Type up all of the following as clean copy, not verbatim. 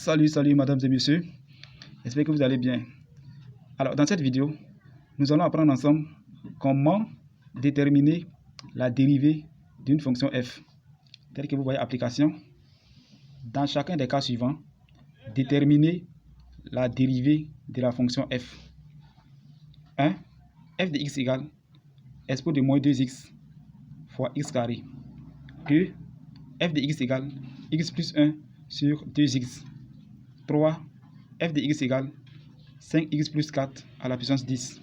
Salut mesdames et messieurs, j'espère que vous allez bien. Alors dans cette vidéo, nous allons apprendre ensemble comment déterminer la dérivée d'une fonction f. Tel que vous voyez application, dans chacun des cas suivants, déterminer la dérivée de la fonction f. 1. F de x égale expo de moins 2x fois x carré. 2. F de x égale x plus 1 sur 2x. 3. F de x égale 5x plus 4 à la puissance 10.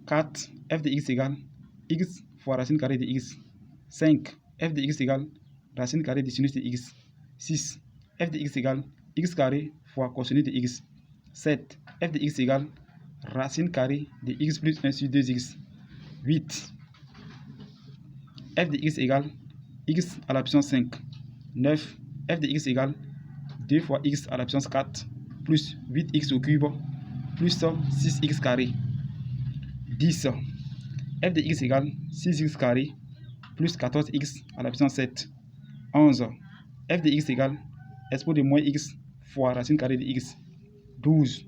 4. F de x égale x fois racine carrée de x. 5. F de x égale racine carrée de sinus de x. 6. F de x égale x carré fois cosinus de x. 7. F de x égale racine carrée de x plus 1 sur 2x. 8. F de x égale x à la puissance 5. 9. F de x égale 2 fois x à la puissance 4 plus 8x au cube plus 6x carré. 10. F de x égale 6x carré plus 14x à la puissance 7. 11. F de x égale expo de moins x fois racine carrée de x. 12.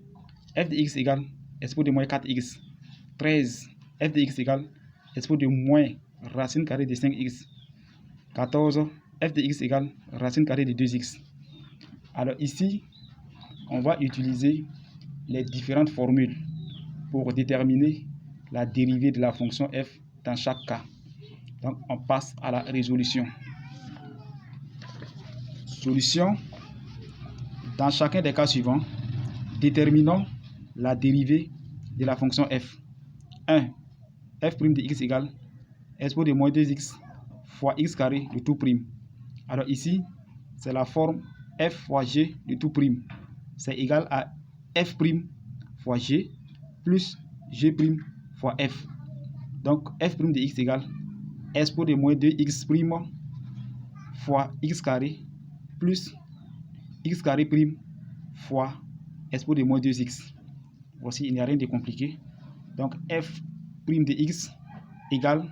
F de x égale expo de moins 4x. 13. F de x égale expo de moins racine carrée de 5x. 14. F de x égale racine carrée de 2x. Alors ici, on va utiliser les différentes formules pour déterminer la dérivée de la fonction f dans chaque cas. Donc, on passe à la résolution. Solution. Dans chacun des cas suivants, déterminons la dérivée de la fonction f. 1. F' de x égale expo de moins 2x fois x carré de tout prime. Alors ici, c'est la forme f fois g de tout prime. C'est égal à f' fois g plus g' fois f. Donc f' de x égale expo de moins 2x' fois x carré plus x carré prime fois expo de moins 2x. Voici, il n'y a rien de compliqué. Donc f' de x égale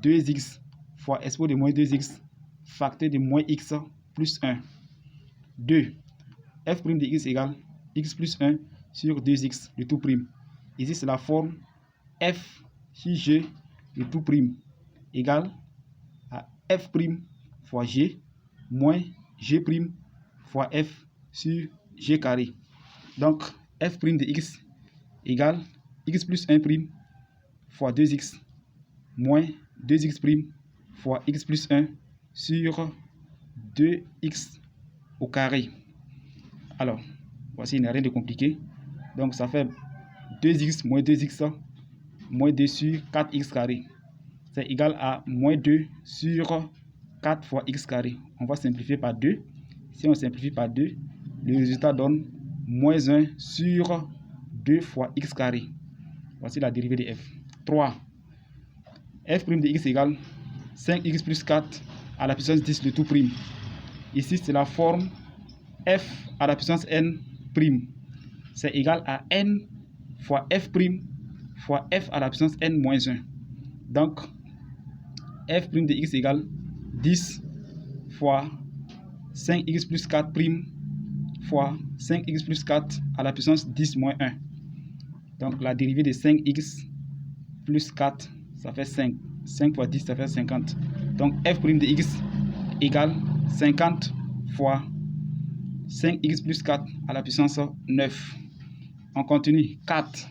2x fois expo de moins 2x facteur de moins x plus 1. 2. F' de x égale x plus 1 sur 2x de tout prime. Ici, c'est la forme f sur g de tout prime égale à f' fois g moins g' fois f sur g carré. Donc, f' de x égale x plus 1' fois 2x moins 2x' fois x plus 1 sur 2x au carré. Alors, voici, il n'y a rien de compliqué. Donc, ça fait 2x moins 2x moins 2 sur 4x carré. C'est égal à moins 2 sur 4 fois x carré. On va simplifier par 2. Si on simplifie par 2, le résultat donne moins 1 sur 2 fois x carré. Voici la dérivée de f. 3. F' de x égale 5x plus 4 à la puissance 10 de tout prime. Ici, c'est la forme f à la puissance n prime. C'est égal à n fois f' fois f à la puissance n moins 1. Donc, f' de x égale 10 fois 5x plus 4' fois 5x plus 4 à la puissance 10 moins 1. Donc, la dérivée de 5x plus 4, ça fait 5. 5 fois 10, ça fait 50. Donc, f' de x égale 50 fois 5x plus 4 à la puissance 9. On continue. 4.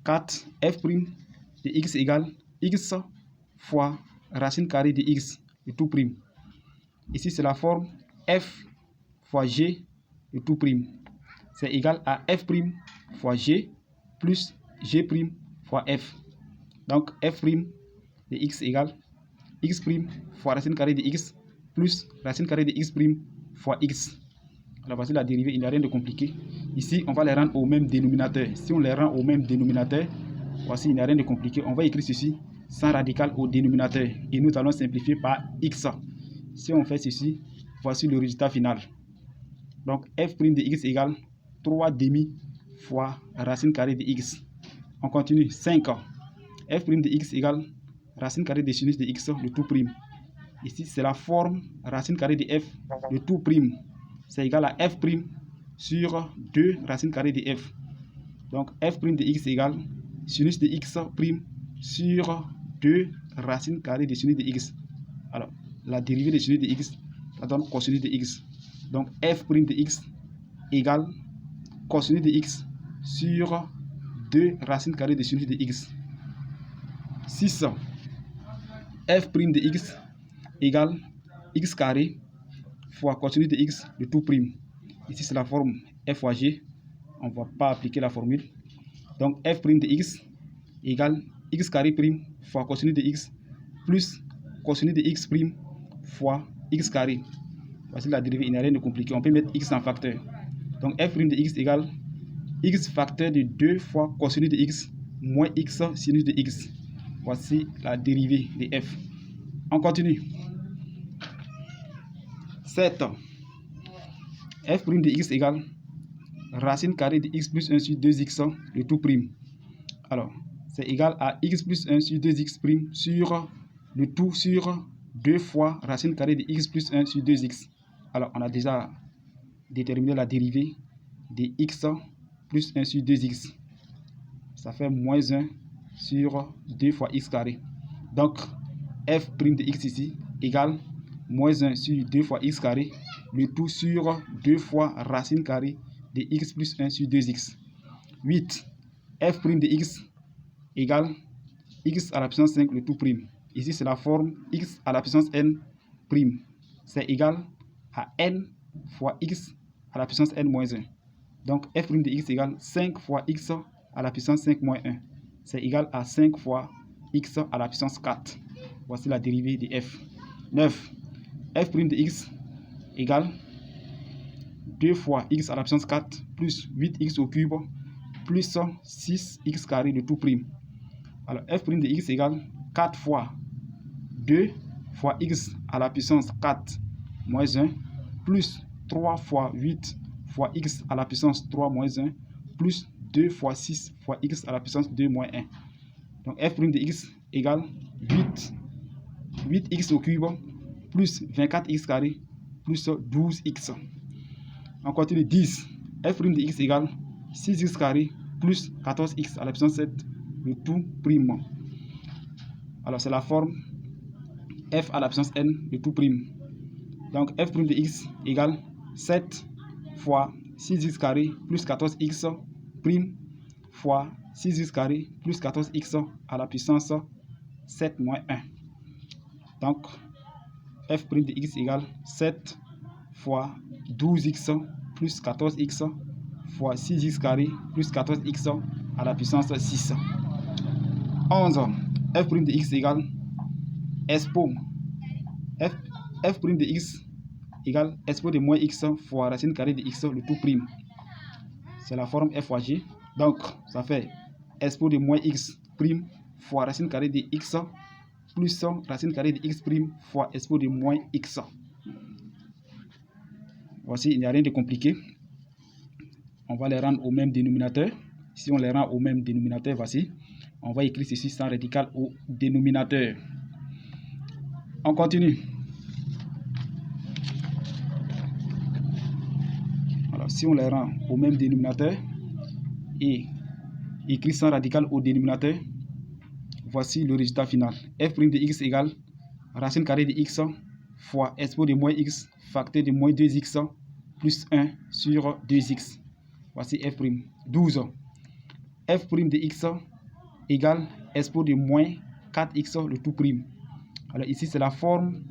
4. F' de x égale x fois racine carrée de x de tout prime. Ici, c'est la forme f fois g de tout prime. C'est égal à f' fois g plus g' fois f. Donc, f' de x égale x' fois racine carrée de x plus racine carrée de x' fois x. Alors, voici la dérivée, il n'y a rien de compliqué. Ici, on va les rendre au même dénominateur. Si on les rend au même dénominateur, voici, il n'y a rien de compliqué. On va écrire ceci sans radical au dénominateur. Et nous allons simplifier par x. Si on fait ceci, voici le résultat final. Donc, f' de x égale 3 demi fois racine carrée de x. On continue. 5. F' de x égale racine carrée de sinus de x de tout prime. Ici, c'est la forme racine carrée de f de tout prime. C'est égal à f prime sur 2 racine carrée de f. Donc, f prime de x égale sinus de x prime sur 2 racine carrée de sinus de x. Alors, la dérivée de sinus de x, ça donne cosinus de x. Donc, f prime de x égale cosinus de x sur 2 racines carrées de sinus de x. 6. F prime de x égale x carré fois cosinus de x de tout prime. Ici, c'est la forme f fois g. On ne va pas appliquer la formule. Donc, f prime de x égale x carré prime fois cosinus de x plus cosinus de x prime fois x carré. Voici la dérivée, il n'y a rien de compliqué. On peut mettre x en facteur. Donc, f prime de x égale x facteur de 2 fois cosinus de x moins x sinus de x. Voici la dérivée de f. On continue. 7. F prime de x égale racine carrée de x plus 1 sur 2x de tout prime. Alors, c'est égal à x plus 1 sur 2x prime sur le tout sur 2 fois racine carrée de x plus 1 sur 2x. Alors, on a déjà déterminé la dérivée de x plus 1 sur 2x. Ça fait moins 1 sur 2 fois x carré. Donc, f prime de x ici égale moins 1 sur 2 fois x carré, le tout sur 2 fois racine carrée de x plus 1 sur 2x. 8. F prime de x égale x à la puissance 5 le tout prime. Ici, c'est la forme x à la puissance n prime. C'est égal à n fois x à la puissance n moins 1. Donc, f prime de x égale 5 fois x à la puissance 5 moins 1. C'est égal à 5 fois x à la puissance 4. Voici la dérivée de f. 9. F prime de x égale 2 fois x à la puissance 4 plus 8x au cube plus 6x carré de tout prime. Alors, f prime de x égale 4 fois 2 fois x à la puissance 4 moins 1 plus 3 fois 8 fois x à la puissance 3 moins 1 plus 2 fois 6 fois x à la puissance 2 moins 1. Donc, f prime de x égale 8x au cube plus 24x carré plus 12x. On continue. 10. F prime de x égale 6x carré plus 14x à la puissance 7 le tout prime. Alors, c'est la forme f à la puissance n de tout prime. Donc, f prime de x égale 7 fois 6x carré plus 14x prime fois 6x carré plus 14x à la puissance 7 moins 1. Donc, f prime de x égale 7 fois 12x plus 14x fois 6x carré plus 14x à la puissance 6. 11. F prime de x égale expo f prime de x égale expo de moins x fois racine carrée de x le tout prime. C'est la forme f fois g. Donc, ça fait expo de moins x prime fois racine carrée de x plus racine carrée de x prime fois expo de moins x. Voici, il n'y a rien de compliqué. On va les rendre au même dénominateur. Si on les rend au même dénominateur, voici. On va écrire ceci sans radical au dénominateur. On continue. Alors, si on les rend au même dénominateur et écrit sans radical au dénominateur, voici le résultat final. F' de x égale racine carrée de x fois expo de moins x facteur de moins 2x plus 1 sur 2x. Voici f'. 12. F' de x égale expo de moins 4x le tout prime. Alors ici, c'est la forme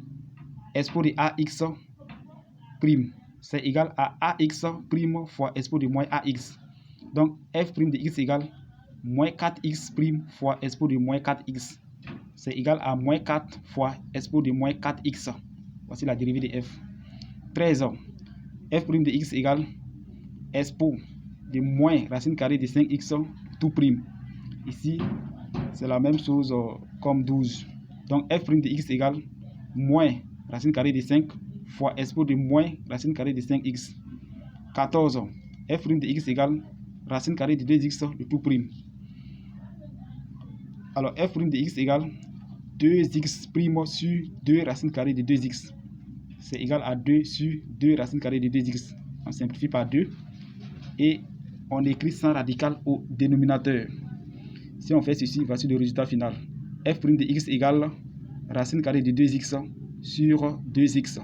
expo de ax prime. C'est égal à ax prime fois expo de moins ax. Donc, f' de x égale moins 4x prime fois expo de moins 4x. C'est égal à moins 4 fois expo de moins 4x. Voici la dérivée de f. 13. F' de x égale expo de moins racine carrée de 5x tout prime. Ici, c'est la même chose comme 12. Donc, f' de x égale moins racine carrée de 5 fois expo de moins racine carrée de 5x. 14. F' de x égale racine carrée de 2x de tout prime. Alors, f' de x égale 2x' sur 2 racine carrée de 2x. C'est égal à 2 sur 2 racine carrée de 2x. On simplifie par 2 et on écrit sans radical au dénominateur. Si on fait ceci, voici le résultat final. F' de x égale racine carrée de 2x sur 2x.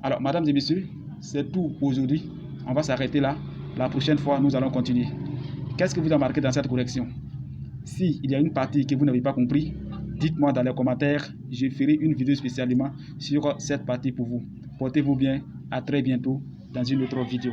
Alors, mesdames et messieurs, c'est tout aujourd'hui. On va s'arrêter là. La prochaine fois, nous allons continuer. Qu'est-ce que vous avez marqué dans cette correction? Si il y a une partie que vous n'avez pas compris, dites-moi dans les commentaires. Je ferai une vidéo spécialement sur cette partie pour vous. Portez-vous bien. À très bientôt dans une autre vidéo.